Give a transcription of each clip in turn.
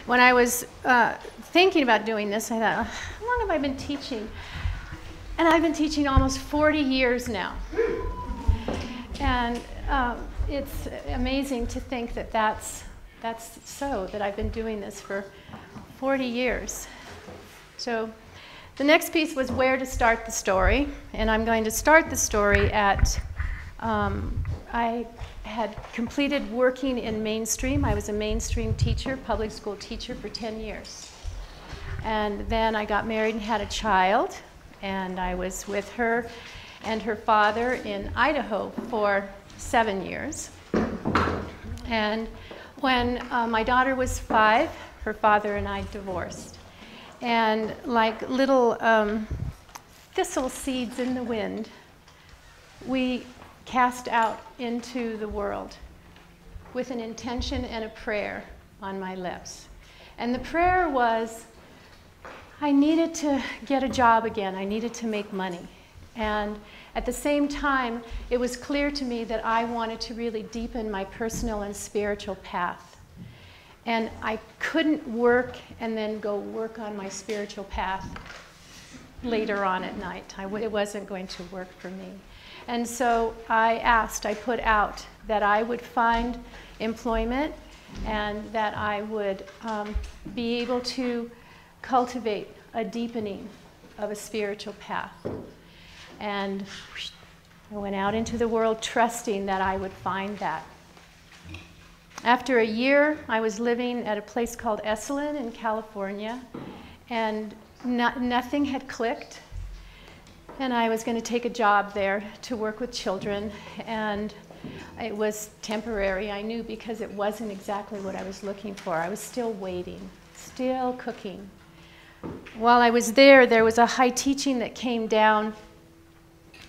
when I was thinking about doing this, I thought, how long have I been teaching? And I've been teaching almost 40 years now. And it's amazing to think that that's so, that I've been doing this for 40 years. So the next piece was where to start the story. And I'm going to start the story at, I had completed working in mainstream. I was a mainstream teacher, public school teacher for 10 years. And then I got married and had a child. And I was with her and her father in Idaho for 7 years. And when my daughter was 5, her father and I divorced. And like little thistle seeds in the wind, we cast out into the world with an intention and a prayer on my lips. And the prayer was, I needed to get a job again. I needed to make money. And at the same time, it was clear to me that I wanted to really deepen my personal and spiritual path. And I couldn't work and then go work on my spiritual path later on at night. It wasn't going to work for me. And so I put out that I would find employment and that I would be able to cultivate a deepening of a spiritual path. And I went out into the world trusting that I would find that. After a year, I was living at a place called Esalen in California, and nothing had clicked. And I was going to take a job there to work with children, and it was temporary, I knew, because it wasn't exactly what I was looking for. I was still waiting, still cooking. While I was there, there was a high teaching that came down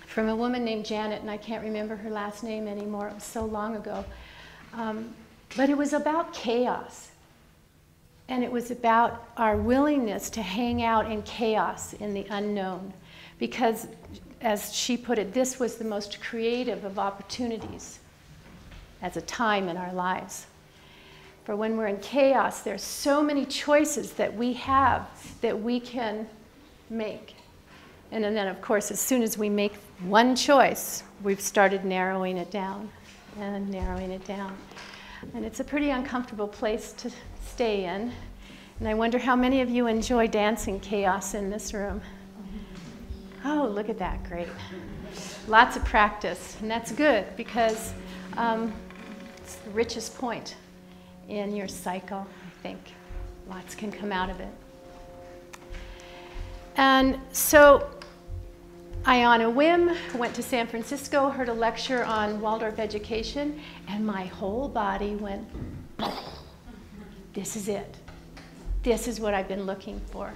from a woman named Janet, and I can't remember her last name anymore. It was so long ago. But it was about chaos. And it was about our willingness to hang out in chaos, in the unknown. Because, as she put it, this was the most creative of opportunities as a time in our lives. For when we're in chaos, there's so many choices that we have that we can make. And then, of course, as soon as we make one choice, we've started narrowing it down and narrowing it down. And it's a pretty uncomfortable place to stay in. And I wonder how many of you enjoy dancing chaos in this room. Oh, look at that, great. Lots of practice, and that's good because it's the richest point in your cycle, I think. Lots can come out of it. And so I, on a whim, went to San Francisco, heard a lecture on Waldorf education, and my whole body went, this is it. This is what I've been looking for.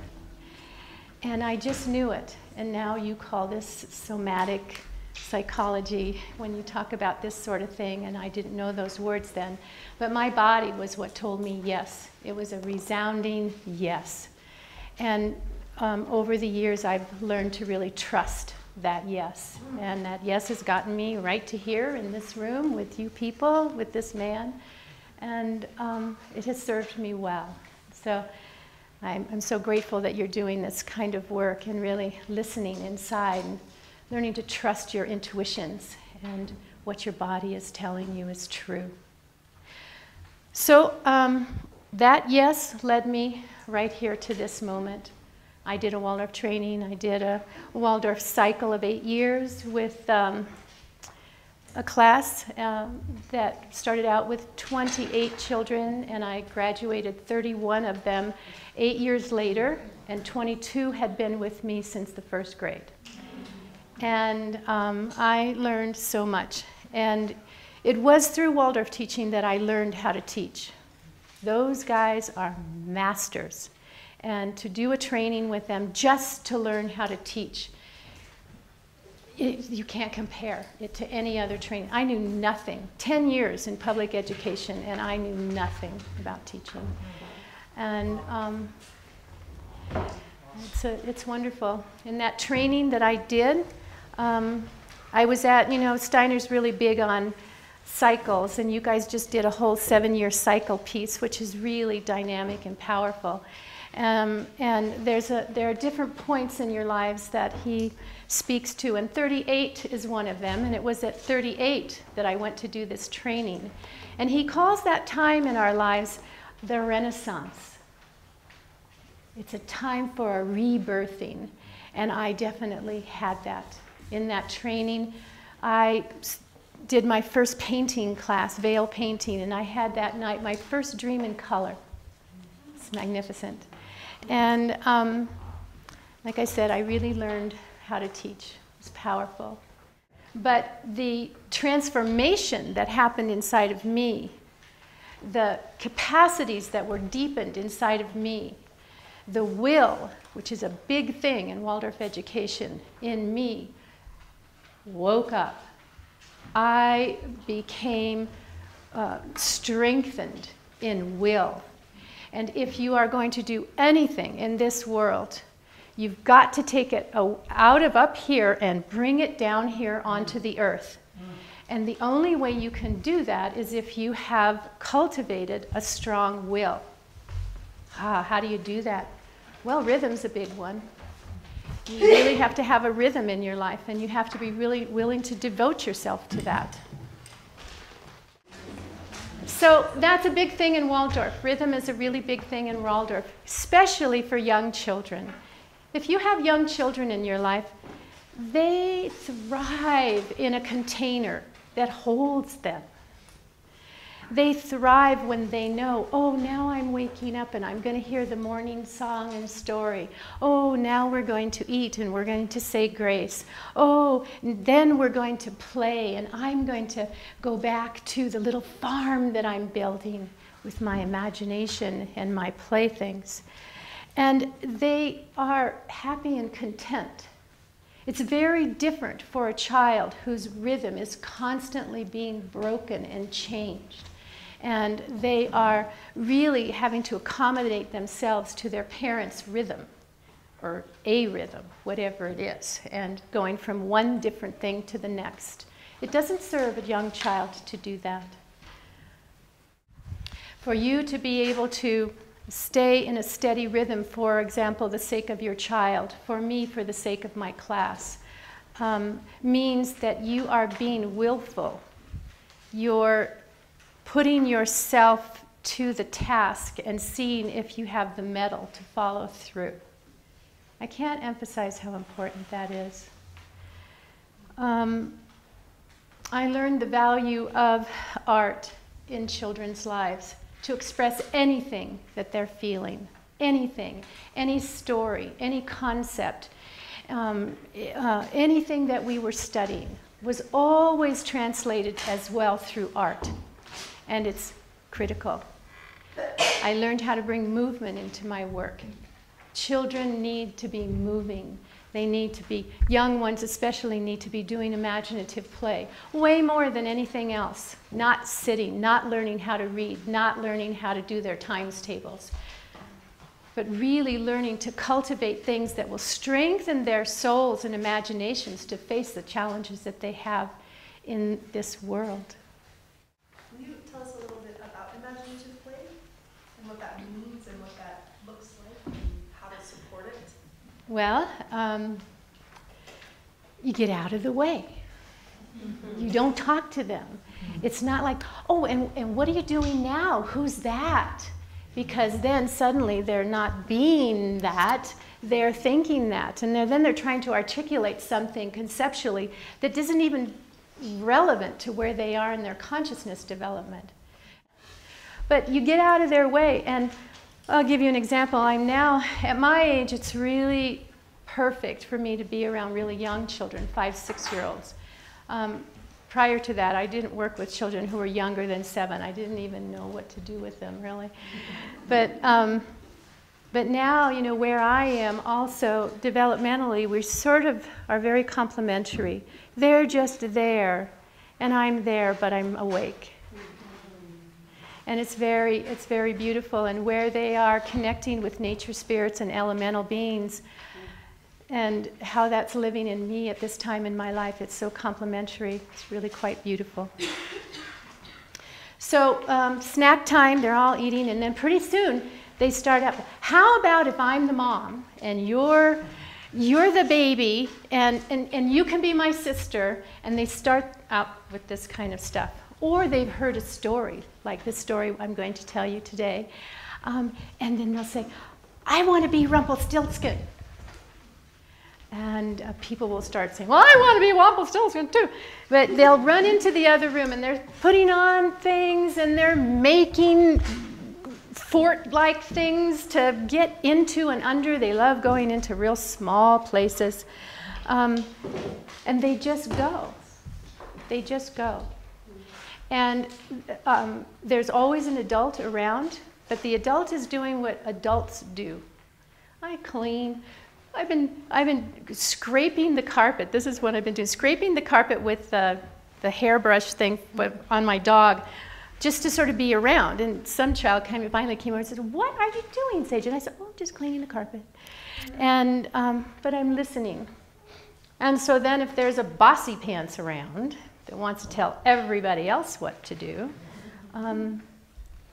And I just knew it. And now you call this somatic psychology when you talk about this sort of thing, and I didn't know those words then. But my body was what told me yes. It was a resounding yes. And over the years, I've learned to really trust that yes. And that yes has gotten me right to here in this room with you people, with this man. And it has served me well. So I'm so grateful that you're doing this kind of work and really listening inside and learning to trust your intuitions and what your body is telling you is true. So that yes led me right here to this moment. I did a Waldorf training. I did a Waldorf cycle of 8 years with a class that started out with 28 children, and I graduated 31 of them 8 years later, and 22 had been with me since the first grade. And I learned so much. And it was through Waldorf teaching that I learned how to teach. Those guys are masters. And to do a training with them just to learn how to teach, you can't compare it to any other training. I knew nothing. 10 years in public education, and I knew nothing about teaching. And it's wonderful. In that training that I did, I was at, Steiner's really big on cycles, and you guys just did a whole 7-year cycle piece, which is really dynamic and powerful. And there are different points in your lives that he speaks to, and 38 is one of them, and it was at 38 that I went to do this training. And he calls that time in our lives the Renaissance. It's a time for a rebirthing, and I definitely had that. In that training, I did my first painting class, veil painting, and I had that night my first dream in color. It's magnificent. And like I said, I really learned how to teach. It was powerful. But the transformation that happened inside of me, the capacities that were deepened inside of me, the will, which is a big thing in Waldorf education, in me, woke up. I became strengthened in will. And if you are going to do anything in this world, you've got to take it out of up here and bring it down here onto the earth. And the only way you can do that is if you have cultivated a strong will. How do you do that? Well, rhythm's a big one. You really have to have a rhythm in your life, and you have to be really willing to devote yourself to that. So that's a big thing in Waldorf. Rhythm is a really big thing in Waldorf, especially for young children. If you have young children in your life, they thrive in a container that holds them. They thrive when they know, oh, now I'm waking up and I'm going to hear the morning song and story. Oh, now we're going to eat and we're going to say grace. Oh, then we're going to play, and I'm going to go back to the little farm that I'm building with my imagination and my playthings. And they are happy and content. It's very different for a child whose rhythm is constantly being broken and changed. And they are really having to accommodate themselves to their parents' rhythm, or a rhythm, whatever it is, and going from one different thing to the next. It doesn't serve a young child to do that. For you to be able to stay in a steady rhythm, for example, the sake of your child, for me, for the sake of my class, means that you are being willful. You're putting yourself to the task and seeing if you have the mettle to follow through. I can't emphasize how important that is. I learned the value of art in children's lives to express anything that they're feeling, anything, any story, any concept, anything that we were studying was always translated as well through art. And it's critical. I learned how to bring movement into my work. Children need to be moving. They need to be, young ones especially, need to be doing imaginative play, way more than anything else. Not sitting, not learning how to read, not learning how to do their times tables, but really learning to cultivate things that will strengthen their souls and imaginations to face the challenges that they have in this world. Can you tell us a little bit about imaginative play and what that means and what that looks like and how to support it? Well, you get out of the way. You don't talk to them. It's not like, oh, and what are you doing now? Who's that? Because then suddenly they're not being that, they're thinking that. And then they're trying to articulate something conceptually that isn't even relevant to where they are in their consciousness development. But you get out of their way, and I'll give you an example. I'm now, at my age, it's really perfect for me to be around really young children, 5-, 6-year-olds. Prior to that, I didn't work with children who were younger than 7. I didn't even know what to do with them, really. But now, you know, where I am also developmentally, we sort of are very complementary. They're just there, and I'm there, but I'm awake. And it's very beautiful. And where they are connecting with nature spirits and elemental beings, and how that's living in me at this time in my life, it's so complementary. It's really quite beautiful. So snack time, they're all eating, and then pretty soon they start up. How about if I'm the mom and you're the baby and you can be my sister, and they start out with this kind of stuff. Or they've heard a story, like this story I'm going to tell you today. And then they'll say, I want to be Rumpelstiltskin. And people will start saying, well, I want to be Rumpelstiltskin too. But they'll run into the other room and they're putting on things and they're making fort-like things to get into and under. They love going into real small places. And they just go. They just go. And there's always an adult around, but the adult is doing what adults do. I clean. I've been scraping the carpet. This is what I've been doing, scraping the carpet with the hairbrush thing on my dog, just to sort of be around. And some child finally came over and said, what are you doing, Sage? And I said, oh, just cleaning the carpet. And, but I'm listening. And so then if there's a bossy pants around that wants to tell everybody else what to do,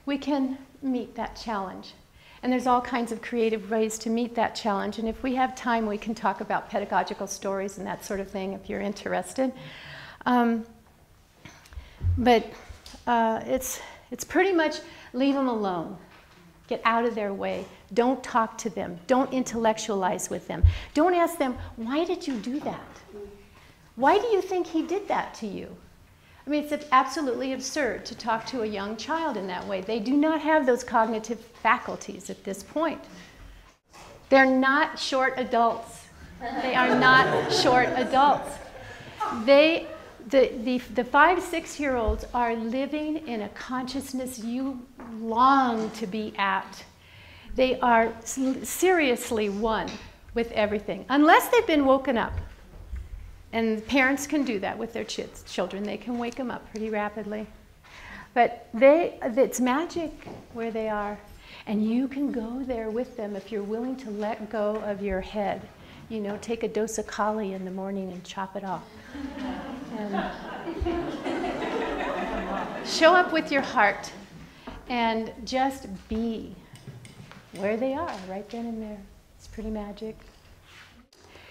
we can meet that challenge. And there's all kinds of creative ways to meet that challenge. And if we have time, we can talk about pedagogical stories and that sort of thing if you're interested. But it's pretty much leave them alone. Get out of their way. Don't talk to them. Don't intellectualize with them. Don't ask them, why did you do that? Why do you think he did that to you? I mean, it's absolutely absurd to talk to a young child in that way. They do not have those cognitive faculties at this point. They're not short adults. They are not short adults. The 5-6-year-olds are living in a consciousness you long to be at. They are seriously one with everything, unless they've been woken up. And parents can do that with their children. They can wake them up pretty rapidly. But it's magic where they are. And you can go there with them if you're willing to let go of your head. You know, take a dose of Kali in the morning and chop it off. And show up with your heart and just be where they are, right then and there. It's pretty magic.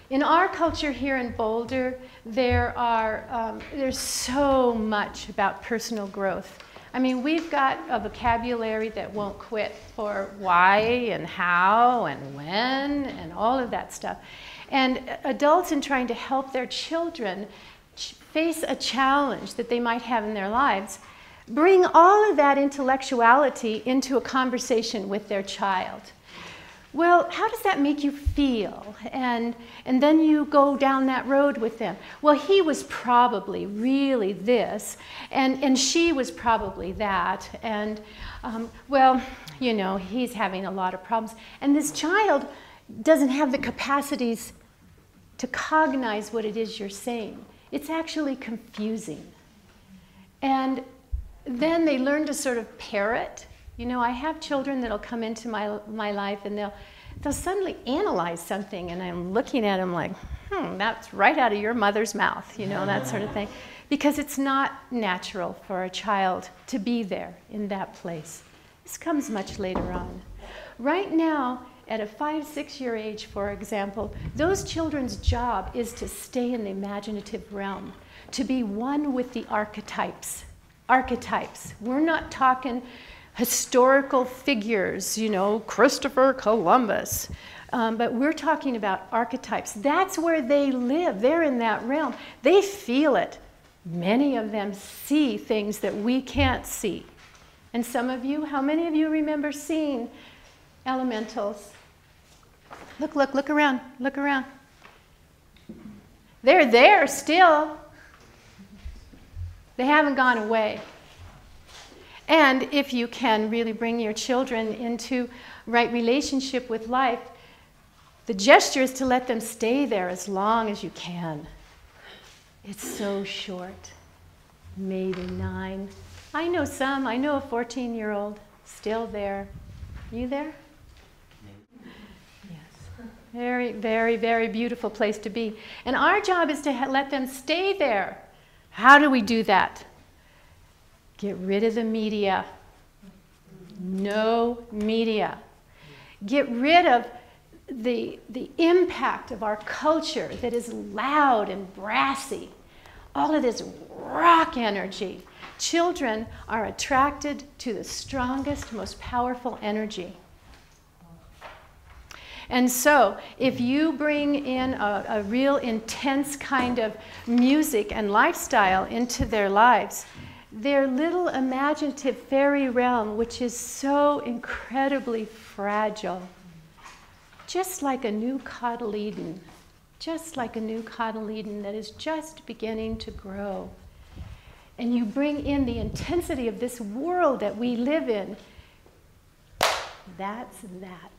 In our culture here in Boulder, there's so much about personal growth. I mean, we've got a vocabulary that won't quit for why and how and when and all of that stuff. And adults, in trying to help their children face a challenge that they might have in their lives, bring all of that intellectuality into a conversation with their child. Well, how does that make you feel? And then you go down that road with them. Well, he was probably really this, and she was probably that. And, well, you know, he's having a lot of problems. And this child doesn't have the capacities to cognize what it is you're saying. It's actually confusing. And then they learn to sort of parrot. You know, I have children that'll come into my life and they'll suddenly analyze something, and I'm looking at them like, that's right out of your mother's mouth, you know, that sort of thing. Because it's not natural for a child to be there in that place. This comes much later on. Right now, at a 5-6-year age, for example, those children's job is to stay in the imaginative realm, to be one with the archetypes. Archetypes. We're not talking historical figures, you know, Christopher Columbus. But we're talking about archetypes. That's where they live. They're in that realm. They feel it. Many of them see things that we can't see. And some of you, how many of you remember seeing elementals? Look around, look around. They're there still. They haven't gone away. And if you can really bring your children into right relationship with life, the gesture is to let them stay there as long as you can. It's so short, maybe 9. I know some. I know a 14-year-old still there. You there? Yes. Very, very, very beautiful place to be. And our job is to let them stay there. How do we do that? Get rid of the media. No media. Get rid of the impact of our culture that is loud and brassy. All of this rock energy. Children are attracted to the strongest, most powerful energy. And so, if you bring in a real intense kind of music and lifestyle into their lives, their little imaginative fairy realm, which is so incredibly fragile, just like a new cotyledon, just like a new cotyledon that is just beginning to grow. And you bring in the intensity of this world that we live in, that's that.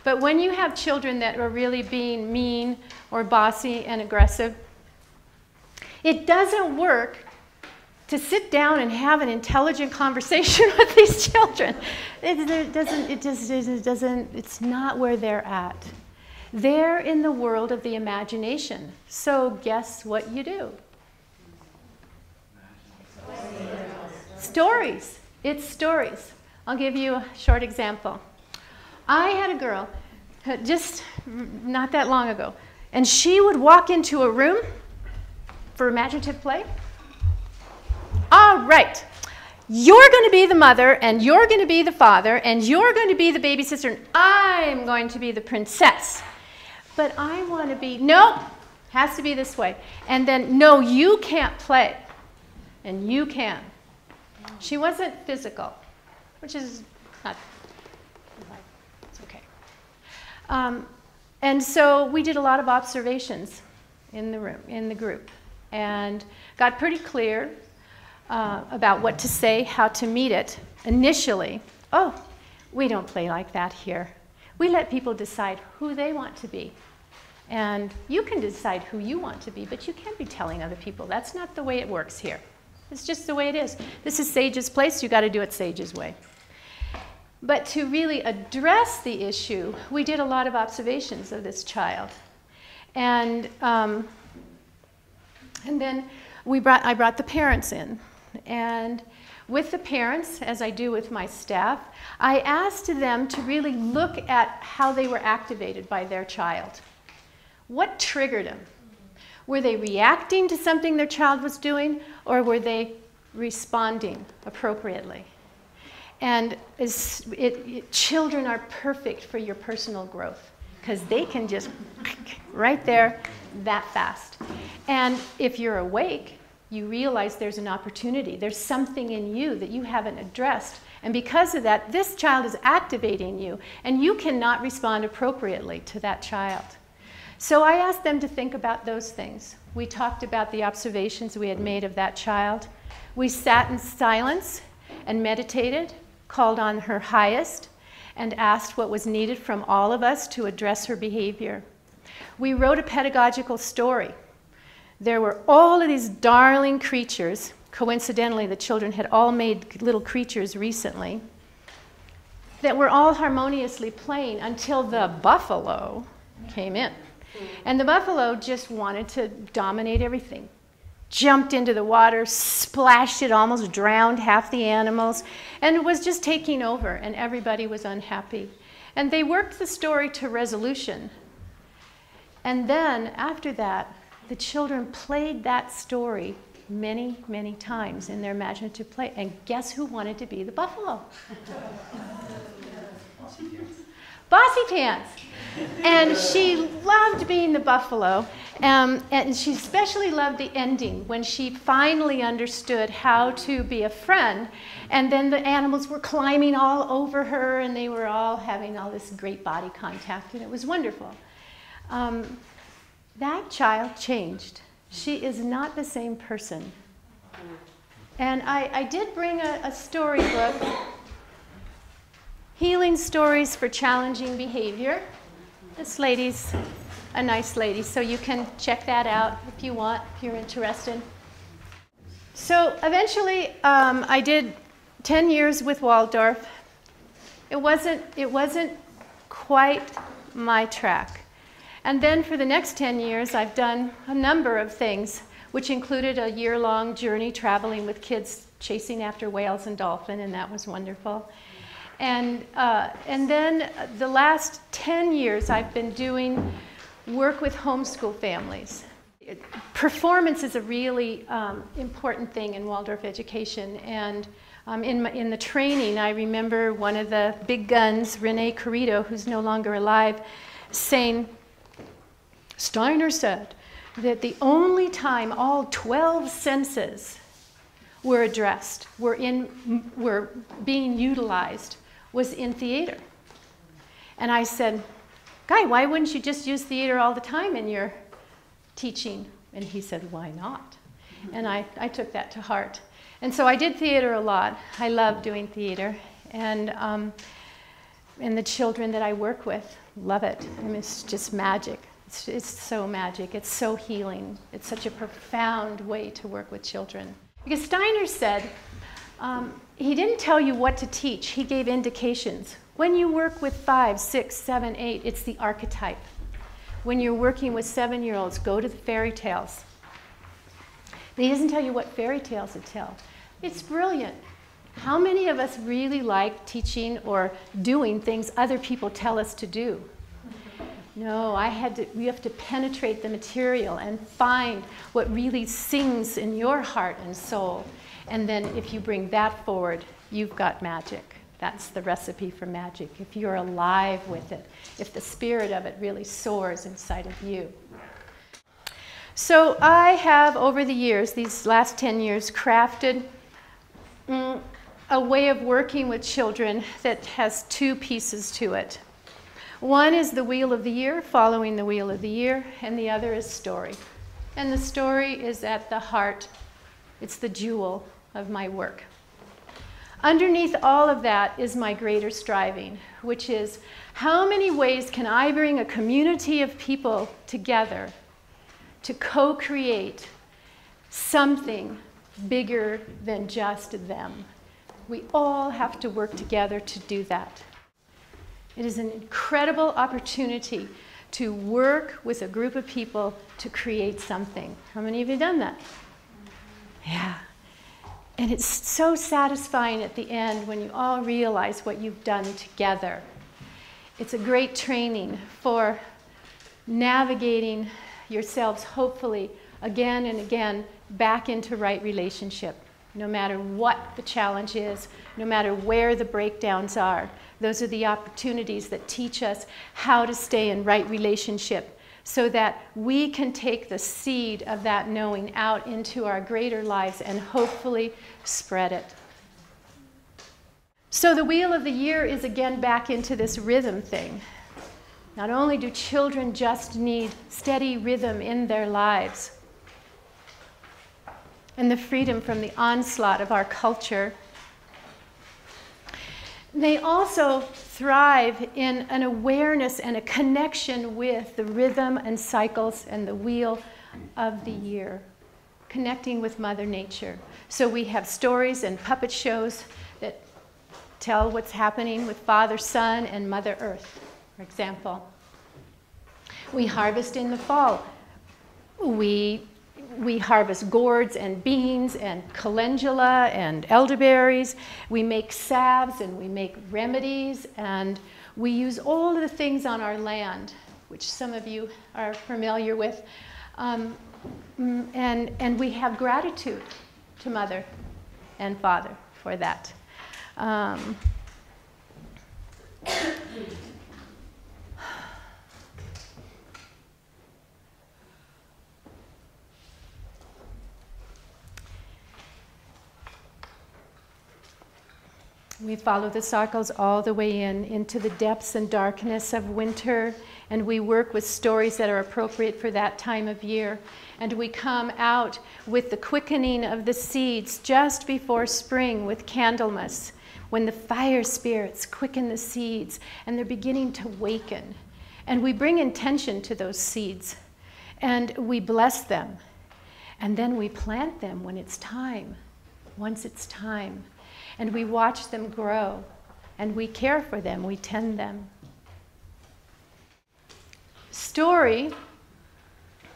But when you have children that are really being mean or bossy and aggressive, it doesn't work to sit down and have an intelligent conversation with these children. It's not where they're at. They're in the world of the imagination. So guess what you do? Stories. It's stories. I'll give you a short example. I had a girl just not that long ago, and she would walk into a room for imaginative play. All right, you're going to be the mother, and you're going to be the father, and you're going to be the baby sister, and I'm going to be the princess. But I want to be, nope, has to be this way. And then, no, you can't play, and you can. She wasn't physical, which is not. It's okay. And so we did a lot of observations in the room, in the group, and got pretty clear about what to say, how to meet it. Initially, oh, we don't play like that here. We let people decide who they want to be. And you can decide who you want to be, but you can't be telling other people. That's not the way it works here. It's just the way it is. This is Sage's place. You got to do it Sage's way. But to really address the issue, we did a lot of observations of this child. And then I brought the parents in. And with the parents, as I do with my staff, I asked them to really look at how they were activated by their child. What triggered them? Were they reacting to something their child was doing, or were they responding appropriately? And children are perfect for your personal growth, because they can just right there that fast. And if you're awake, you realize there's an opportunity. There's something in you that you haven't addressed. And because of that, this child is activating you, and you cannot respond appropriately to that child. So I asked them to think about those things. We talked about the observations we had made of that child. We sat in silence and meditated, called on her highest, and asked what was needed from all of us to address her behavior. We wrote a pedagogical story. There were all of these darling creatures. Coincidentally, the children had all made little creatures recently that were all harmoniously playing until the buffalo came in. And the buffalo just wanted to dominate everything. Jumped into the water, splashed it, almost drowned half the animals, and was just taking over, and everybody was unhappy. And they worked the story to resolution. And then, after that, the children played that story many, many times in their imaginative play. And guess who wanted to be the buffalo? Bossy Pants. And she loved being the buffalo. And she especially loved the ending when she finally understood how to be a friend. And then the animals were climbing all over her, and they were all having all this great body contact, and it was wonderful. That child changed. She is not the same person. And I did bring a storybook, Healing Stories for Challenging Behavior. This lady's a nice lady, so you can check that out if you want, if you're interested. So eventually, I did 10 years with Waldorf. It wasn't quite my track. And then for the next 10 years, I've done a number of things, which included a year-long journey traveling with kids chasing after whales and dolphin, and that was wonderful. And then the last 10 years, I've been doing work with homeschool families. Performance is a really important thing in Waldorf education, and in the training, I remember one of the big guns, Rene Corrido, who's no longer alive, saying, Steiner said that the only time all 12 senses were addressed, were being utilized, was in theater. And I said, Guy, why wouldn't you just use theater all the time in your teaching? And he said, why not? And I took that to heart. And so I did theater a lot. I love doing theater. And the children that I work with love it. I mean, it's just magic. It's so magic. It's so healing. It's such a profound way to work with children. Because Steiner said, he didn't tell you what to teach. He gave indications. When you work with 5, 6, 7, 8, it's the archetype. When you're working with 7-year-olds, go to the fairy tales. He doesn't tell you what fairy tales to tell. It's brilliant. How many of us really like teaching or doing things other people tell us to do? No, we have to penetrate the material and find what really sings in your heart and soul. And then if you bring that forward, you've got magic. That's the recipe for magic. If you're alive with it, if the spirit of it really soars inside of you. So I have, over the years, these last 10 years, crafted a way of working with children that has 2 pieces to it. One is the Wheel of the Year, following the Wheel of the Year, and the other is story. And the story is at the heart. It's the jewel of my work. Underneath all of that is my greater striving, which is how many ways can I bring a community of people together to co-create something bigger than just them. We all have to work together to do that. It is an incredible opportunity to work with a group of people to create something. How many of you have done that? Yeah. And it's so satisfying at the end when you all realize what you've done together. It's a great training for navigating yourselves, hopefully, again and again, back into right relationship. No matter what the challenge is, no matter where the breakdowns are, those are the opportunities that teach us how to stay in right relationship so that we can take the seed of that knowing out into our greater lives and hopefully spread it. So the Wheel of the Year is again back into this rhythm thing. Not only do children just need steady rhythm in their lives and the freedom from the onslaught of our culture, they also thrive in an awareness and a connection with the rhythm and cycles and the wheel of the year, connecting with Mother Nature. So we have stories and puppet shows that tell what's happening with Father, Son, and Mother Earth, for example. We harvest in the fall. We harvest gourds and beans and calendula and elderberries. We make salves and we make remedies, and we use all of the things on our land, which some of you are familiar with, and we have gratitude to Mother and Father for that. We follow the cycles all the way into the depths and darkness of winter, and we work with stories that are appropriate for that time of year. And we come out with the quickening of the seeds just before spring with Candlemas, when the fire spirits quicken the seeds and they're beginning to waken. And we bring intention to those seeds, and we bless them. And then we plant them when it's time, once it's time. And we watch them grow, and we care for them, we tend them. Story,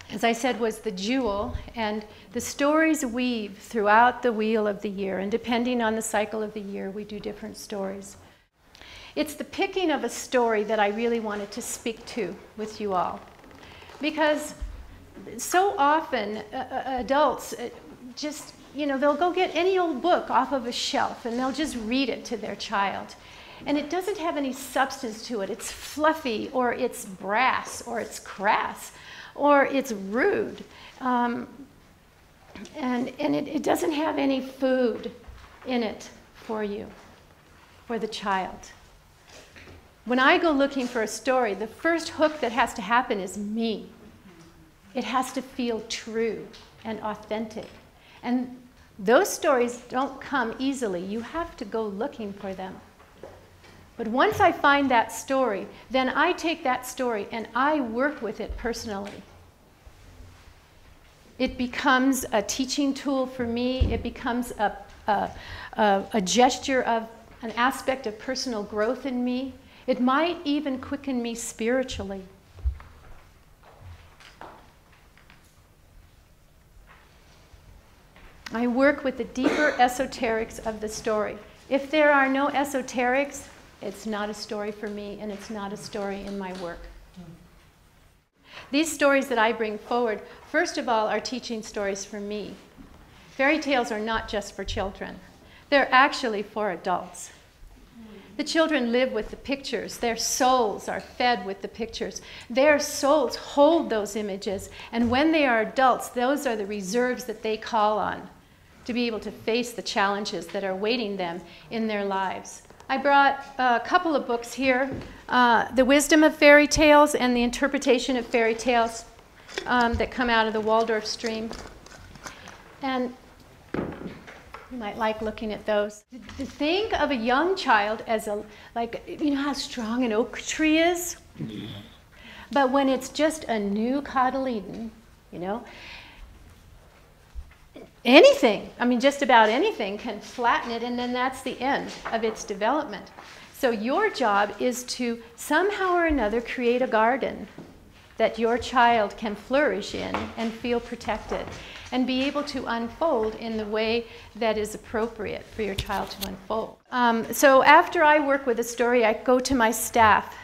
as I said, was the jewel, and the stories weave throughout the wheel of the year, and depending on the cycle of the year, we do different stories. It's the picking of a story that I really wanted to speak to with you all, because so often adults just, they'll go get any old book off of a shelf and they'll just read it to their child. And it doesn't have any substance to it. It's fluffy, or it's brass, or it's crass, or it's rude. And it doesn't have any food in it for you, for the child. When I go looking for a story, the first hook that has to happen is me. It has to feel true and authentic. And those stories don't come easily. You have to go looking for them. But once I find that story, then I take that story and I work with it personally. It becomes a teaching tool for me. It becomes a gesture of an aspect of personal growth in me. It might even quicken me spiritually. I work with the deeper esoterics of the story. If there are no esoterics, it's not a story for me, and it's not a story in my work. These stories that I bring forward, first of all, are teaching stories for me. Fairy tales are not just for children. They're actually for adults. The children live with the pictures. Their souls are fed with the pictures. Their souls hold those images, and when they are adults, those are the reserves that they call on to be able to face the challenges that are awaiting them in their lives. I brought a couple of books here, The Wisdom of Fairy Tales and The Interpretation of Fairy Tales, that come out of the Waldorf stream. And you might like looking at those. To think of a young child as how strong an oak tree is? But when it's just a new cotyledon, anything, just about anything can flatten it, and then that's the end of its development. So your job is to somehow or another create a garden that your child can flourish in and feel protected and be able to unfold in the way that is appropriate for your child to unfold. So after I work with a story, I go to my staff.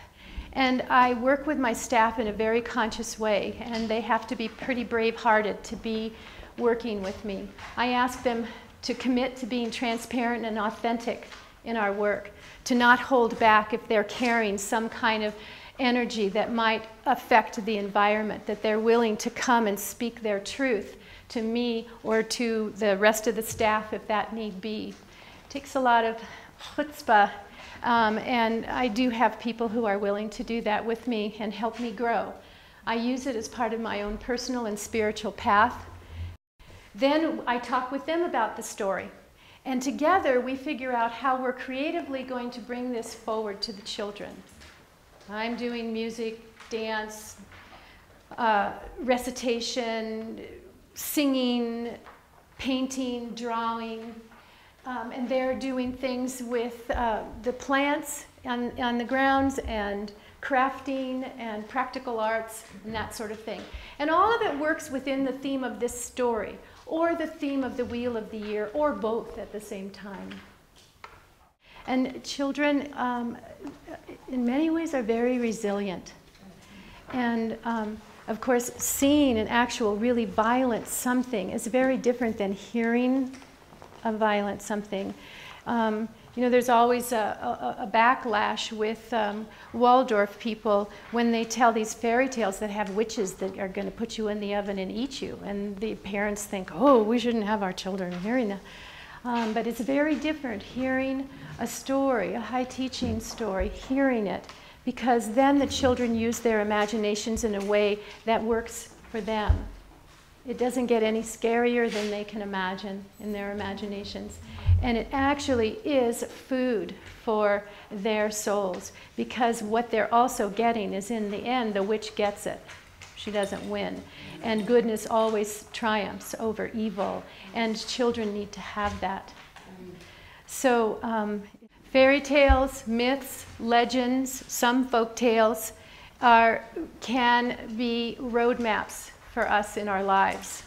And I work with my staff in a very conscious way, and they have to be pretty brave-hearted to be working with me. I ask them to commit to being transparent and authentic in our work, to not hold back if they're carrying some kind of energy that might affect the environment, that they're willing to come and speak their truth to me or to the rest of the staff if that need be. It takes a lot of chutzpah, and I do have people who are willing to do that with me and help me grow. I use it as part of my own personal and spiritual path. Then I talk with them about the story. And together we figure out how we're creatively going to bring this forward to the children. I'm doing music, dance, recitation, singing, painting, drawing, and they're doing things with the plants on the grounds and crafting and practical arts and that sort of thing. And all of it works within the theme of this story, or the theme of the Wheel of the Year, or both at the same time. And children, in many ways, are very resilient. And of course, seeing an actual really violent something is very different than hearing a violent something. There's always a backlash with Waldorf people when they tell these fairy tales that have witches that are going to put you in the oven and eat you. And the parents think, oh, we shouldn't have our children hearing that. But it's very different hearing a story, a high teaching story, hearing it, because then the children use their imaginations in a way that works for them. It doesn't get any scarier than they can imagine in their imaginations. And it actually is food for their souls, because what they're also getting is, in the end, the witch gets it. She doesn't win. And goodness always triumphs over evil, and children need to have that. So fairy tales, myths, legends, some folk tales, can be roadmaps for us in our lives.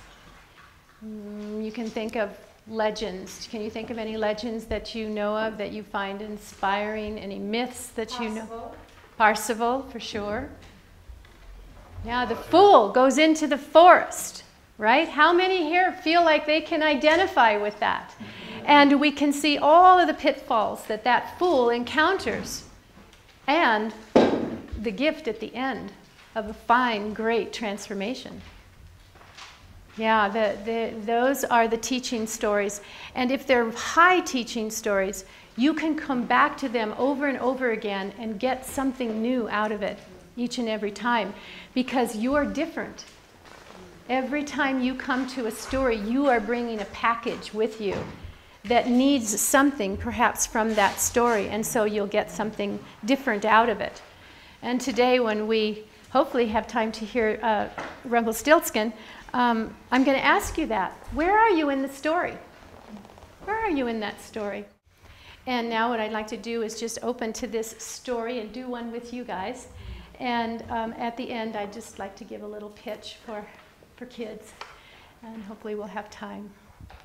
You can think of legends. Can you think of any legends that you know of that you find inspiring? Any myths that you know? Parsifal, for sure. Yeah, the fool goes into the forest, right? How many here feel like they can identify with that? And we can see all of the pitfalls that that fool encounters, and the gift at the end of a fine, great transformation. Yeah, those are the teaching stories. And if they're high teaching stories, you can come back to them over and over again and get something new out of it each and every time, because you're different. Every time you come to a story, you are bringing a package with you that needs something perhaps from that story, and so you'll get something different out of it. And today, when we hopefully have time to hear Rumpelstiltskin, I'm going to ask you that. Where are you in the story? Where are you in that story? And now what I'd like to do is just open to this story and do one with you guys. And at the end, I'd just like to give a little pitch for kids. And hopefully we'll have time.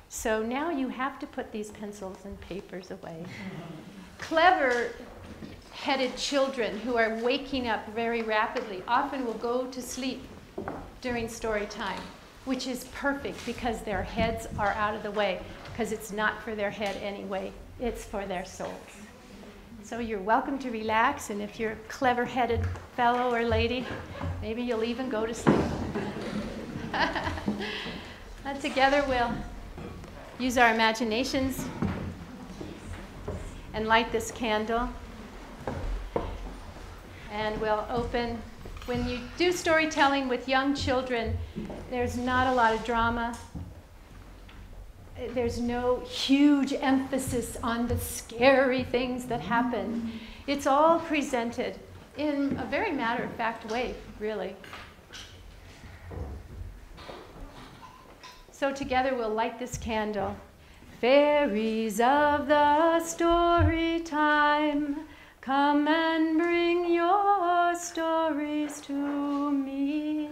So now you have to put these pencils and papers away. Clever-headed children who are waking up very rapidly often will go to sleep during story time, which is perfect because their heads are out of the way, because it's not for their head anyway, it's for their souls. So you're welcome to relax, and if you're a clever-headed fellow or lady, maybe you'll even go to sleep. And together we'll use our imaginations and light this candle. And we'll open. When you do storytelling with young children, there's not a lot of drama. There's no huge emphasis on the scary things that happen. It's all presented in a very matter-of-fact way, really. So together we'll light this candle. Fairies of the story time, come and bring your stories to me.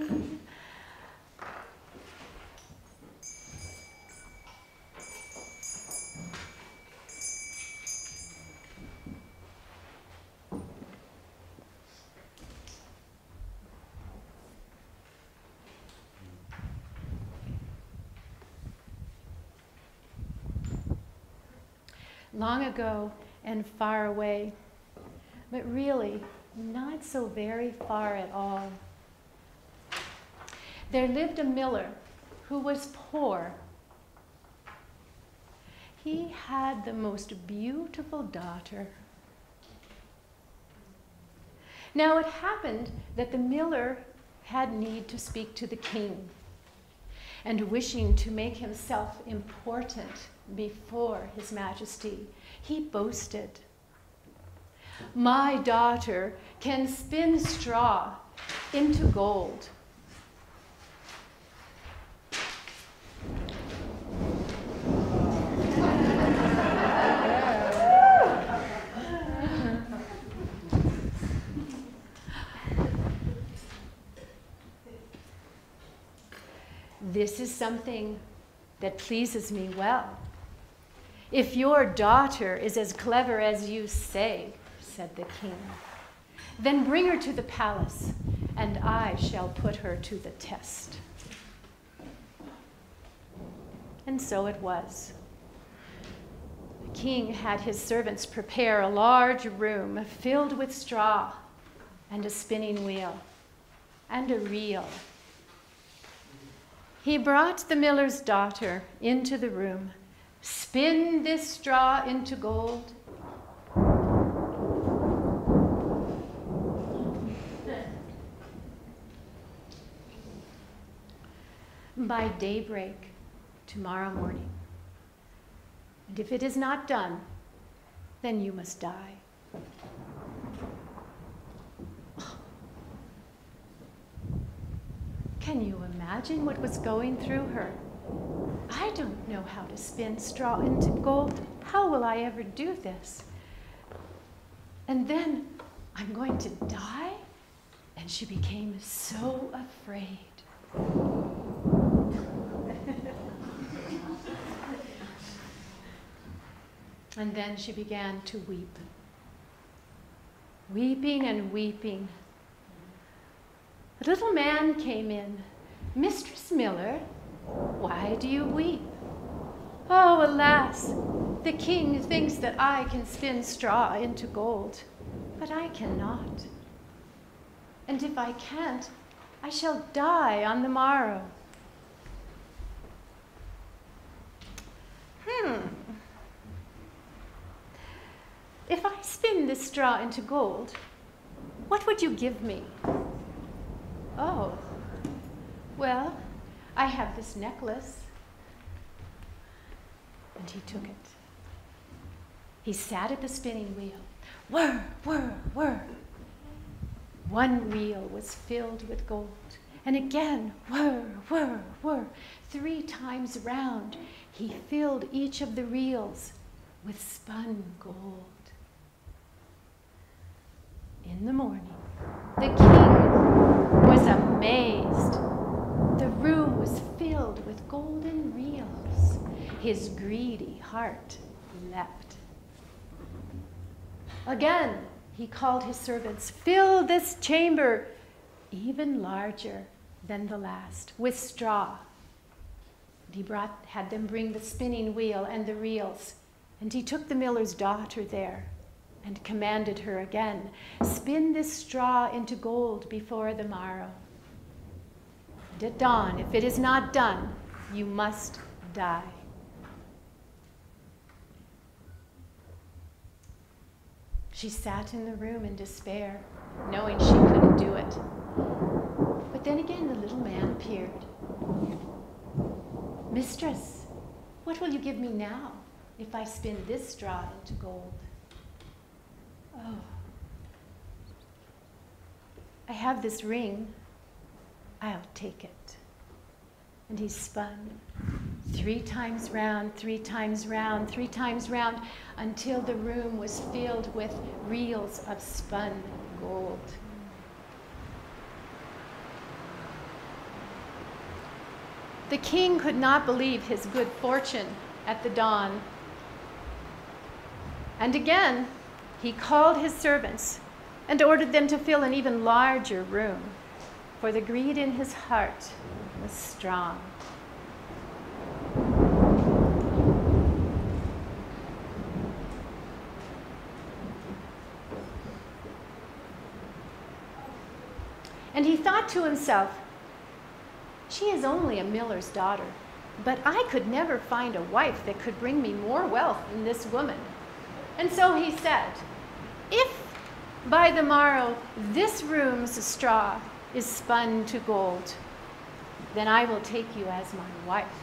Long ago and far away, but really not so very far at all, there lived a miller who was poor. He had the most beautiful daughter. Now it happened that the miller had need to speak to the king, and wishing to make himself important before His Majesty, he boasted, "My daughter can spin straw into gold." This is something that pleases me well. If your daughter is as clever as you say, said the king, then bring her to the palace, and I shall put her to the test. And so it was. The king had his servants prepare a large room filled with straw, and a spinning wheel, and a reel. He brought the miller's daughter into the room. "Spin this straw into gold." "By daybreak tomorrow morning. And if it is not done, then you must die." Can you imagine what was going through her? I don't know how to spin straw into gold. How will I ever do this? And then I'm going to die? And she became so afraid. And then she began to weep. Weeping and weeping. A little man came in. "Mistress Miller, why do you weep?" "Oh, alas, the king thinks that I can spin straw into gold, but I cannot. And if I can't, I shall die on the morrow." "If I spin this straw into gold, what would you give me?" "Oh, well, I have this necklace." And he took it. He sat at the spinning wheel. Whir, whir, whir. One reel was filled with gold. And again, whir, whir, whir. 3 times round, he filled each of the reels with spun gold. In the morning, the king was amazed. The room was filled with golden reels. His greedy heart leapt. Again, he called his servants, "Fill this chamber even larger than the last with straw." And he had them bring the spinning wheel and the reels. And he took the miller's daughter there and commanded her again, "Spin this straw into gold before the morrow. And at dawn, if it is not done, you must die." She sat in the room in despair, knowing she couldn't do it. But then again the little man appeared. "Mistress, what will you give me now if I spin this straw into gold?" "Oh, I have this ring. I'll take it." And he spun 3 times round, 3 times round, 3 times round, until the room was filled with reels of spun gold. The king could not believe his good fortune at the dawn. And again, he called his servants and ordered them to fill an even larger room, for the greed in his heart was strong. And he thought to himself, "She is only a miller's daughter, but I could never find a wife that could bring me more wealth than this woman." And so he said, "If by the morrow this room's straw is spun to gold, then I will take you as my wife."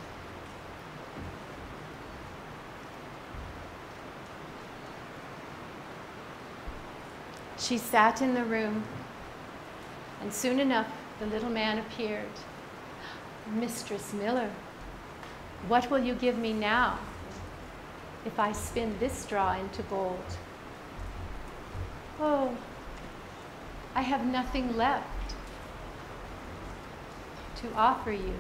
She sat in the room, and soon enough the little man appeared. "Mistress Miller, what will you give me now if I spin this straw into gold?" "Oh, I have nothing left to offer you."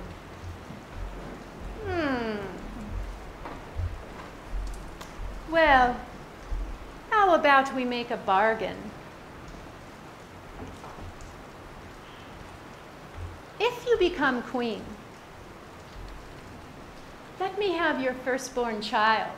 "Well, how about we make a bargain? If you become queen, let me have your firstborn child."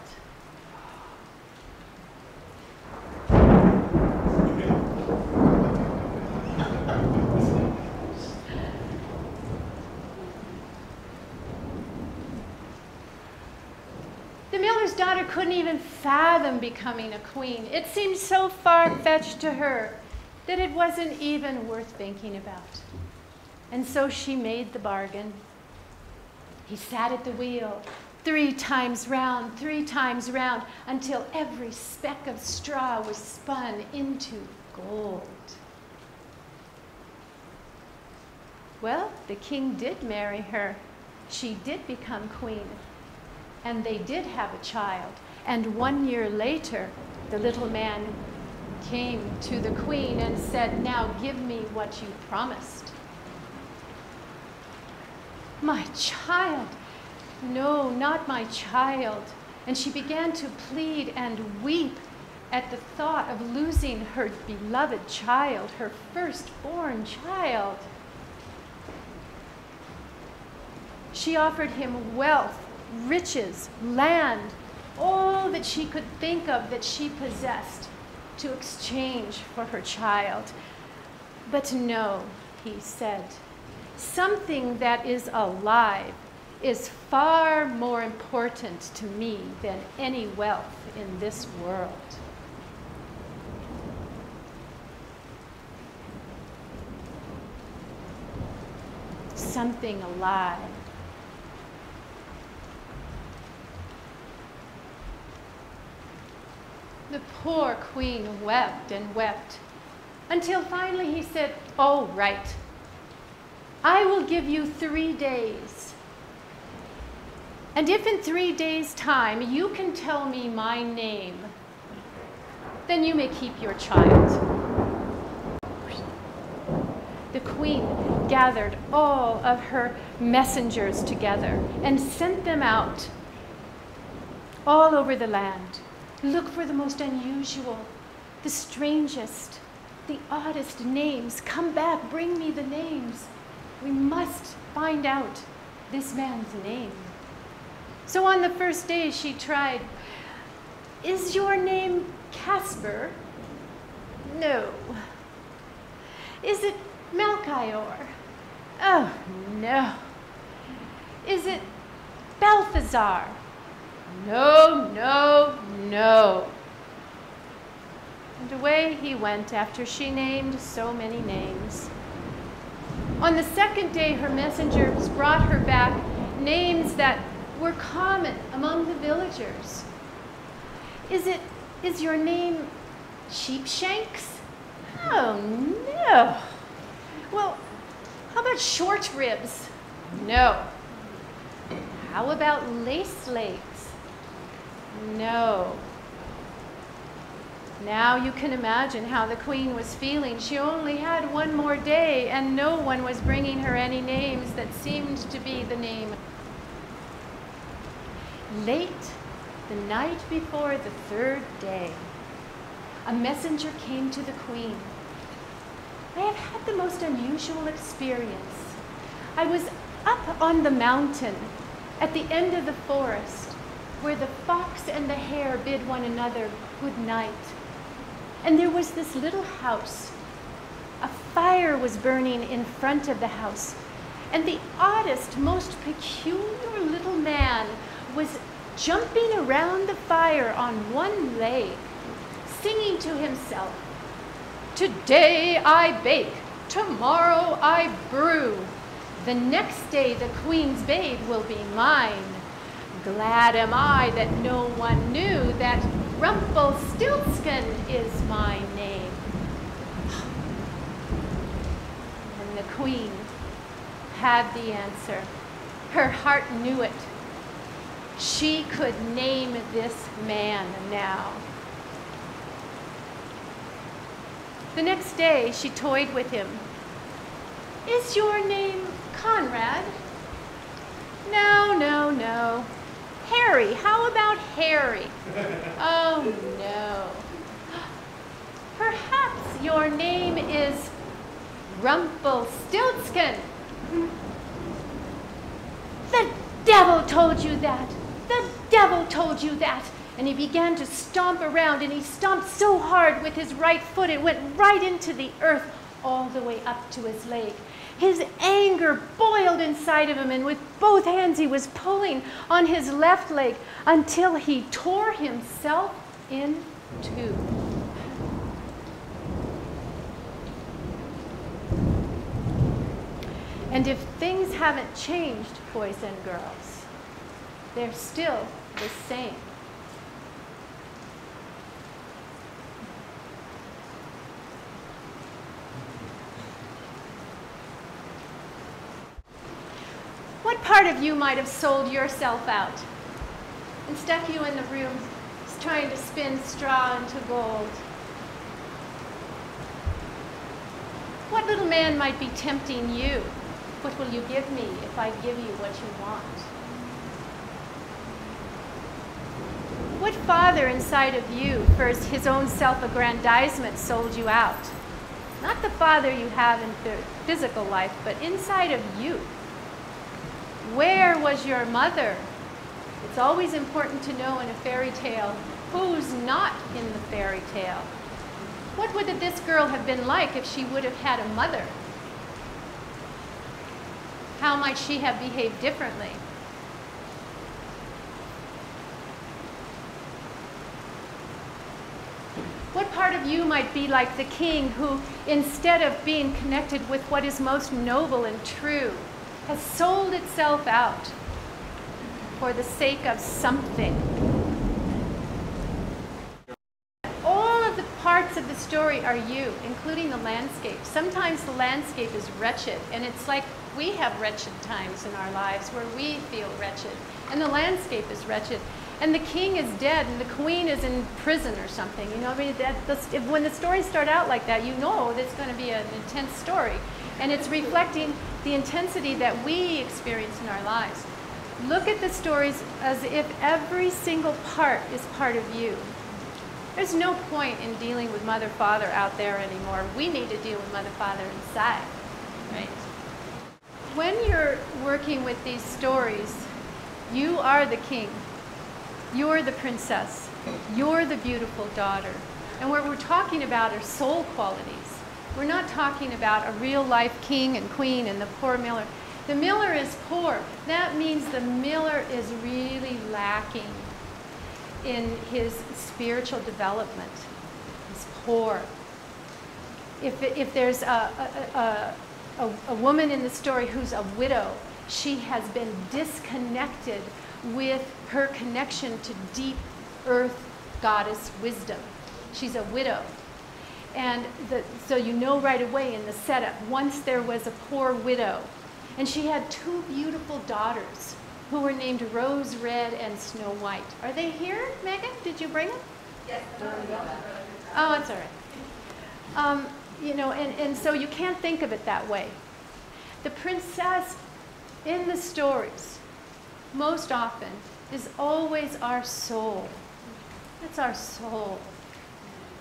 The miller's daughter couldn't even fathom becoming a queen. It seemed so far-fetched to her that it wasn't even worth thinking about. And so she made the bargain. He sat at the wheel 3 times round, 3 times round, until every speck of straw was spun into gold. Well, the king did marry her. She did become queen. And they did have a child. And 1 year later, the little man came to the queen and said, "Now give me what you promised." "My child, no, not my child." And she began to plead and weep at the thought of losing her beloved child, her firstborn child. She offered him wealth, riches, land, all that she could think of that she possessed to exchange for her child. "But no," he said, "something that is alive is far more important to me than any wealth in this world." Something alive. The poor queen wept and wept until finally he said, "Oh, right. I will give you 3 days. And if in 3 days' time you can tell me my name, then you may keep your child." The queen gathered all of her messengers together and sent them out all over the land. "Look for the most unusual, the strangest, the oddest names. Come back, bring me the names. We must find out this man's name." So on the first day she tried, "Is your name Casper?" "No." "Is it Melchior?" "Oh, no." "Is it Balthazar?" "No, no, no." And away he went after she named so many names. On the second day, her messengers brought her back names that were common among the villagers. Is your name Sheepshanks?" "Oh, no." "Well, how about Short Ribs?" "No." "How about Lace Legs?" "No." Now you can imagine how the queen was feeling. She only had 1 more day, and no one was bringing her any names that seemed to be the name. Late the night before the 3rd day, a messenger came to the queen. "I have had the most unusual experience. I was up on the mountain at the end of the forest where the fox and the hare bid one another good night. And there was this little house. A fire was burning in front of the house, and the oddest, most peculiar little man was jumping around the fire on one leg, singing to himself, 'Today I bake, tomorrow I brew. The next day the queen's babe will be mine. Glad am I that no one knew that Rumpelstiltskin is my name.'" And the queen had the answer. Her heart knew it. She could name this man now. The next day, she toyed with him. "Is your name Conrad?" "No, no, no." "Harry, how about Harry?" "Oh, no." "Perhaps your name is Rumpelstiltskin." "The devil told you that! The devil told you that!" And he began to stomp around, and he stomped so hard with his right foot, it went right into the earth all the way up to his leg. His anger boiled inside of him, and with both hands he was pulling on his left leg until he tore himself in two. And if things haven't changed, boys and girls, they're still the same. What part of you might have sold yourself out and stuck you in the room trying to spin straw into gold? What little man might be tempting you? What will you give me if I give you what you want? What father inside of you, for his own self-aggrandizement, sold you out? Not the father you have in physical life, but inside of you. Where was your mother? It's always important to know in a fairy tale who's not in the fairy tale. What would this girl have been like if she would have had a mother? How might she have behaved differently? What part of you might be like the king who, instead of being connected with what is most noble and true, has sold itself out for the sake of something? All of the parts of the story are you, including the landscape. Sometimes the landscape is wretched, and it's like we have wretched times in our lives where we feel wretched, and the landscape is wretched. And the king is dead, and the queen is in prison or something. You know, I mean, when the stories start out like that, you know it's going to be an intense story. And it's reflecting the intensity that we experience in our lives. Look at the stories as if every single part is part of you. There's no point in dealing with mother, father out there anymore. We need to deal with mother, father inside, right? When you're working with these stories, you are the king. You're the princess. You're the beautiful daughter. And what we're talking about are soul qualities. We're not talking about a real life king and queen and the poor miller. The miller is poor. That means the miller is really lacking in his spiritual development. He's poor. If there's a woman in the story who's a widow, she has been disconnected with her connection to deep earth goddess wisdom. She's a widow. And so you know right away in the setup, once there was a poor widow, and she had two beautiful daughters who were named Rose Red and Snow White. Are they here, Megan? Did you bring them? Yes. Oh, it's all right. You know, and so you can't think of it that way. The princess in the stories, most often, is always our soul. It's our soul.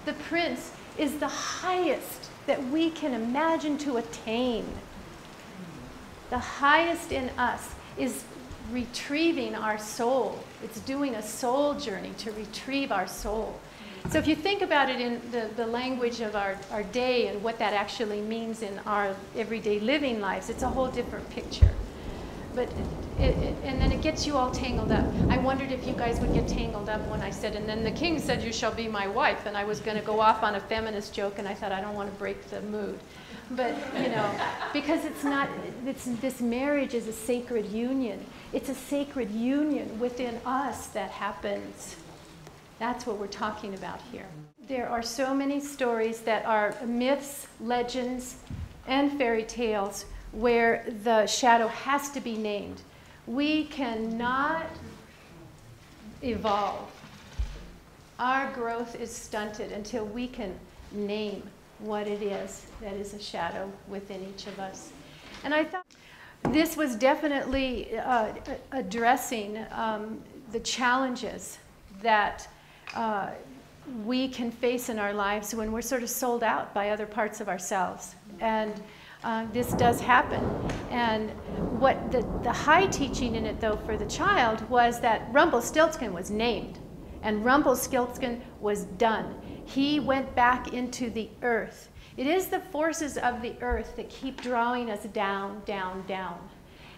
The prince is the highest that we can imagine to attain. The highest in us is retrieving our soul. It's doing a soul journey to retrieve our soul. So if you think about it in the language of our day and what that actually means in our everyday living lives, it's a whole different picture. But and then it gets you all tangled up. I wondered if you guys would get tangled up when I said, and then the king said, you shall be my wife. And I was going to go off on a feminist joke, and I thought, I don't want to break the mood. But, you know, because it's not, this marriage is a sacred union. It's a sacred union within us that happens. That's what we're talking about here. There are so many stories that are myths, legends, and fairy tales where the shadow has to be named. We cannot evolve. Our growth is stunted until we can name what it is that is a shadow within each of us. And I thought this was definitely addressing the challenges that we can face in our lives when we're sort of sold out by other parts of ourselves. And this does happen. And what the high teaching in it, though, for the child was that Rumpelstiltskin was named. And Rumpelstiltskin was done. He went back into the earth. It is the forces of the earth that keep drawing us down, down, down.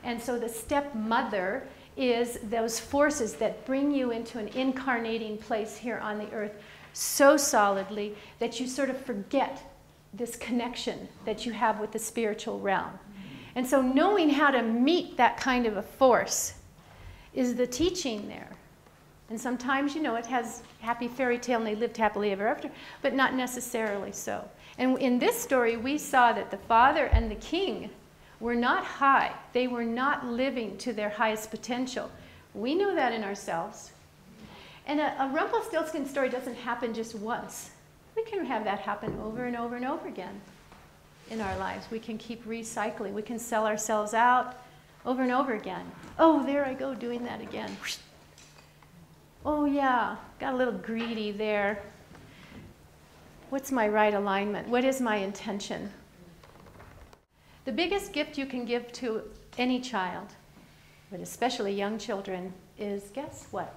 And so the stepmother is those forces that bring you into an incarnating place here on the earth so solidly that you sort of forget this connection that you have with the spiritual realm. And so knowing how to meet that kind of a force is the teaching there. And sometimes, you know, it has happy fairy tale and they lived happily ever after, but not necessarily so. And in this story, we saw that the father and the king were not high. They were not living to their highest potential. We know that in ourselves. And a Rumpelstiltskin story doesn't happen just once. We can have that happen over and over and over again. in our lives. We can keep recycling. We can sell ourselves out over and over again. Oh, there I go doing that again. Oh yeah, got a little greedy there. What's my right alignment? What is my intention? The biggest gift you can give to any child, but especially young children, is, guess what?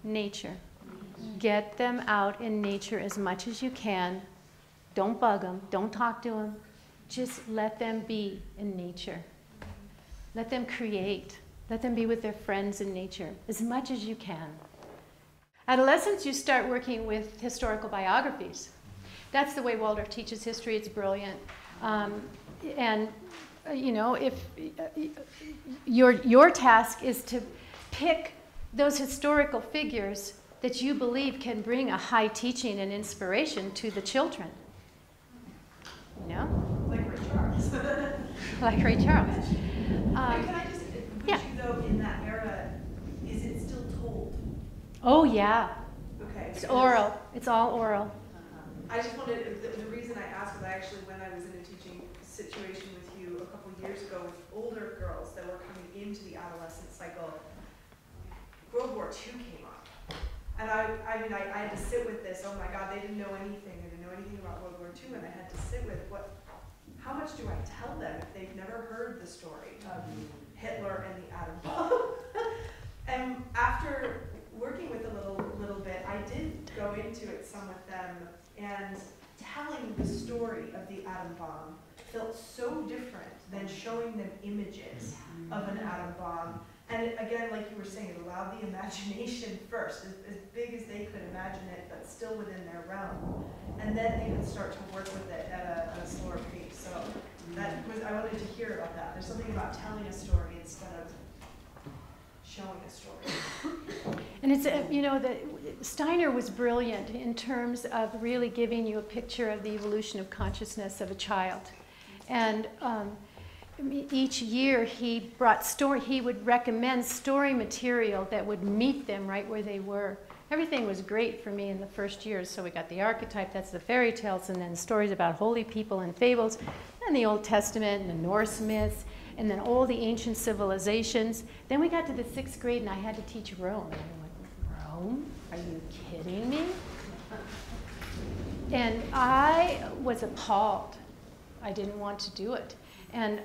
Nature. Get them out in nature as much as you can. Don't bug them. Don't talk to them. Just let them be in nature. Let them create. Let them be with their friends in nature as much as you can. Adolescents, you start working with historical biographies. That's the way Waldorf teaches history. It's brilliant. You know, if your task is to pick those historical figures that you believe can bring a high teaching and inspiration to the children. You know? Like Ray Charles. Like Ray Charles. Can I just put yeah. you though in that era? Is it still told? Oh yeah. Okay. It's oral. It's all oral. I just wanted, the reason I asked was when I was in a teaching situation with you a couple years ago with older girls that were coming into the adolescent cycle, World War II came up. And I had to sit with this, oh my God, they didn't know anything. They didn't know anything about World War II, and I had to sit with how much do I tell them if they've never heard the story of Hitler and the atom bomb? And after working with a little bit, I did go into it some with them, and telling the story of the atom bomb felt so different than showing them images of an atom bomb. And it, again, like you were saying, it allowed the imagination first, as big as they could imagine it, but still within their realm. And then they could start to work with it at a slower pace. So I wanted to hear about that. There's something about telling a story instead of showing a story. And it's, you know, Steiner was brilliant in terms of really giving you a picture of the evolution of consciousness of a child. And each year he would recommend story material that would meet them right where they were. Everything was great for me in the first years. So we got the archetype, that's the fairy tales, and then stories about holy people and fables, and the Old Testament and the Norse myths, and then all the ancient civilizations. Then we got to the 6th grade and I had to teach Rome. And I went, Rome? Are you kidding me? And I was appalled. I didn't want to do it. And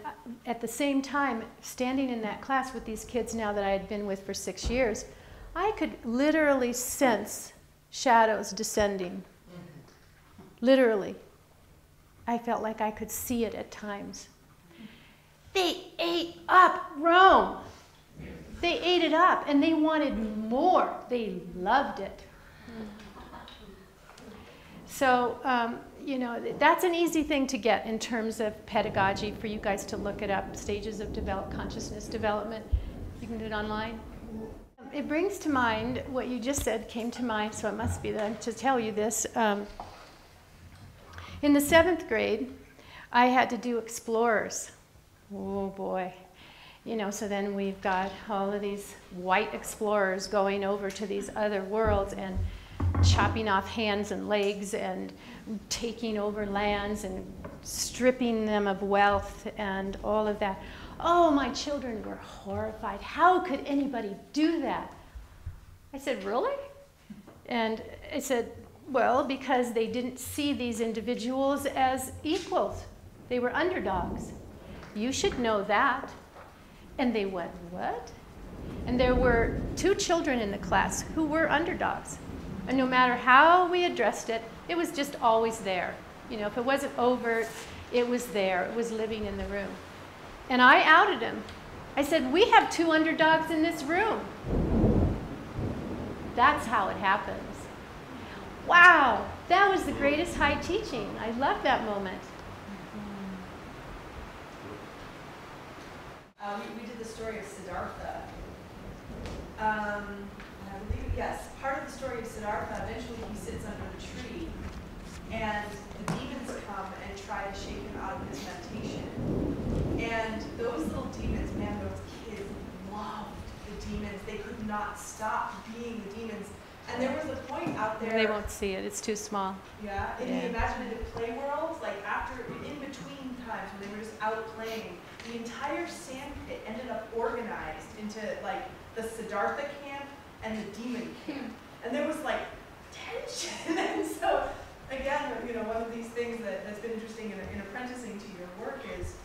at the same time, standing in that class with these kids now that I had been with for 6 years, I could literally sense shadows descending. Literally. I felt like I could see it at times. They ate up Rome. They ate it up, and they wanted more. They loved it. So, you know, that's an easy thing to get in terms of pedagogy for you guys to look it up, stages of consciousness development. You can do it online. It brings to mind what you just said came to mind, so it must be that to tell you this. In the 7th grade, I had to do explorers. Oh boy. You know, so then we've got all of these white explorers going over to these other worlds and chopping off hands and legs and taking over lands and stripping them of wealth and all of that. Oh, my children were horrified. How could anybody do that? I said, really? And I said, well, because they didn't see these individuals as equals. They were underdogs. You should know that. And they went, what? And there were 2 children in the class who were underdogs. And no matter how we addressed it, it was just always there. You know, if it wasn't overt, it was there. It was living in the room. And I outed him. I said, we have 2 underdogs in this room. That's how it happens. Wow, that was the greatest high teaching. I love that moment. We did the story of Siddhartha. I believe, yes, part of the story of Siddhartha, eventually he sits under the tree, and the demons come and try to shake him out of his meditation. And those little demons, man, those kids loved the demons. They could not stop being the demons. And there was a point out there. They won't see it. It's too small. Yeah, in the imaginative play world, like after, in between times when they were just out playing, the entire sand pit ended up organized into like the Siddhartha camp and the demon camp. And there was like tension. And so, again, you know, one of these things that's been interesting in apprenticing to your work is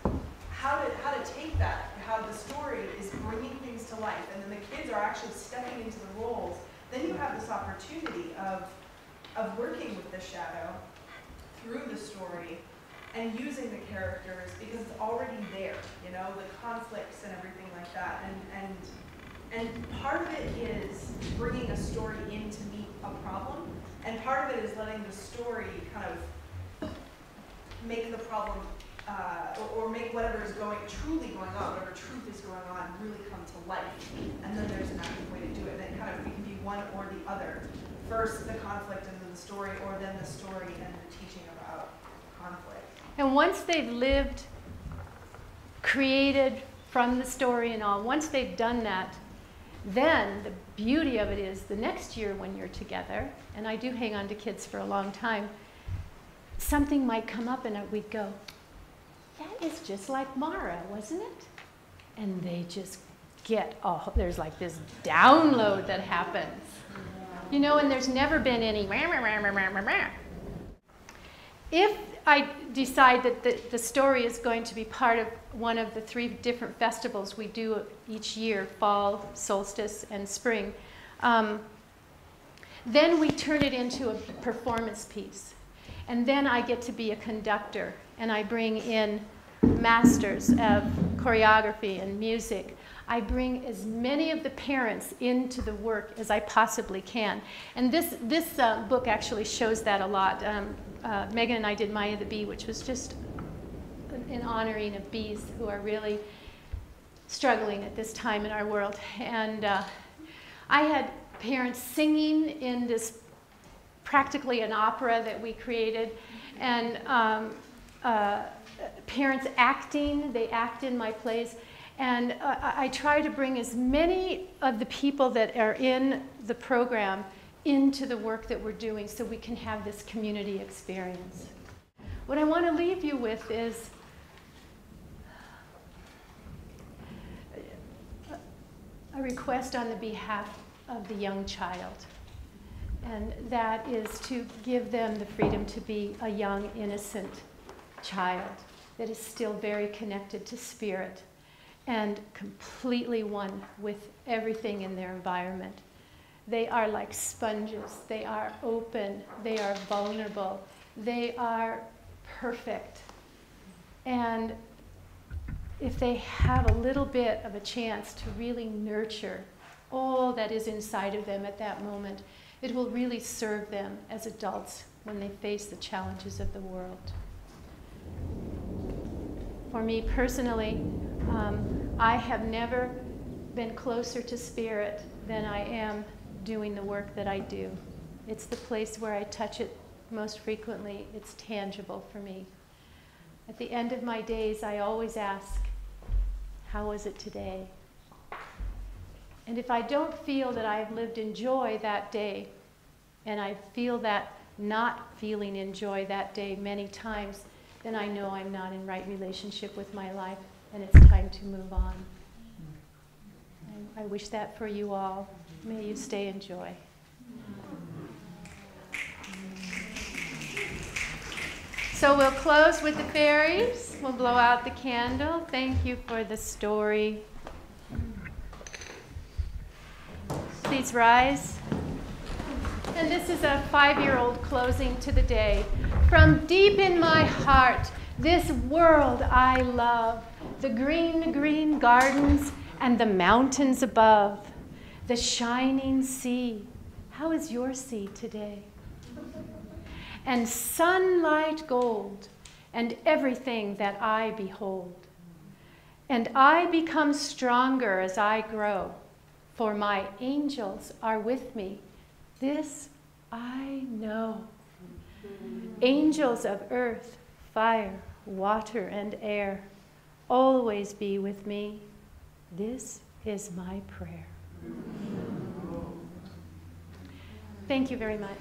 how to take that, how the story is bringing things to life, and then the kids are actually stepping into the roles. Then you have this opportunity of working with the shadow through the story and using the characters because it's already there, you know, the conflicts and everything like that. And part of it is bringing a story in to meet a problem, and part of it is letting the story kind of make the problem or make whatever is truly going on, whatever truth is going on, really come to life. And then there's an active way to do it. And then kind of, we can be one or the other. First the conflict and then the story, or then the story and the teaching about conflict. And once they've lived, created from the story and all, once they've done that, then the beauty of it is the next year when you're together, and I do hang on to kids for a long time, something might come up and we'd go, that is just like Mara, wasn't it? And they just get, there's like this download that happens. You know, and there's never been any rah, rah, rah, rah, rah, rah, rah. If I decide that the story is going to be part of one of the 3 different festivals we do each year, fall, solstice, and spring, then we turn it into a performance piece. And then I get to be a conductor, and I bring in masters of choreography and music. I bring as many of the parents into the work as I possibly can. And this book actually shows that a lot. Megan and I did Maya the Bee, which was just an honoring of bees who are really struggling at this time in our world. And I had parents singing in this practically an opera that we created, and parents acting. They act in my plays. And I try to bring as many of the people that are in the program into the work that we're doing so we can have this community experience. What I want to leave you with is a request on the behalf of the young child. And that is to give them the freedom to be a young, innocent child that is still very connected to spirit and completely one with everything in their environment. They are like sponges. They are open. They are vulnerable. They are perfect. And if they have a little bit of a chance to really nurture all that is inside of them at that moment, it will really serve them as adults when they face the challenges of the world. For me personally, I have never been closer to spirit than I am doing the work that I do. It's the place where I touch it most frequently. It's tangible for me. At the end of my days, I always ask, how was it today? And if I don't feel that I've lived in joy that day, and I feel that not feeling in joy that day many times, then I know I'm not in right relationship with my life, and it's time to move on. And I wish that for you all. May you stay in joy. So we'll close with the fairies. We'll blow out the candle. Thank you for the story. Please rise. And this is a 5-year-old closing to the day. From deep in my heart, this world I love, the green, green gardens and the mountains above, the shining sea. How is your sea today? And sunlight gold and everything that I behold. And I become stronger as I grow, for my angels are with me. This I know. Angels of earth, fire, water, and air, always be with me. This is my prayer. Thank you very much.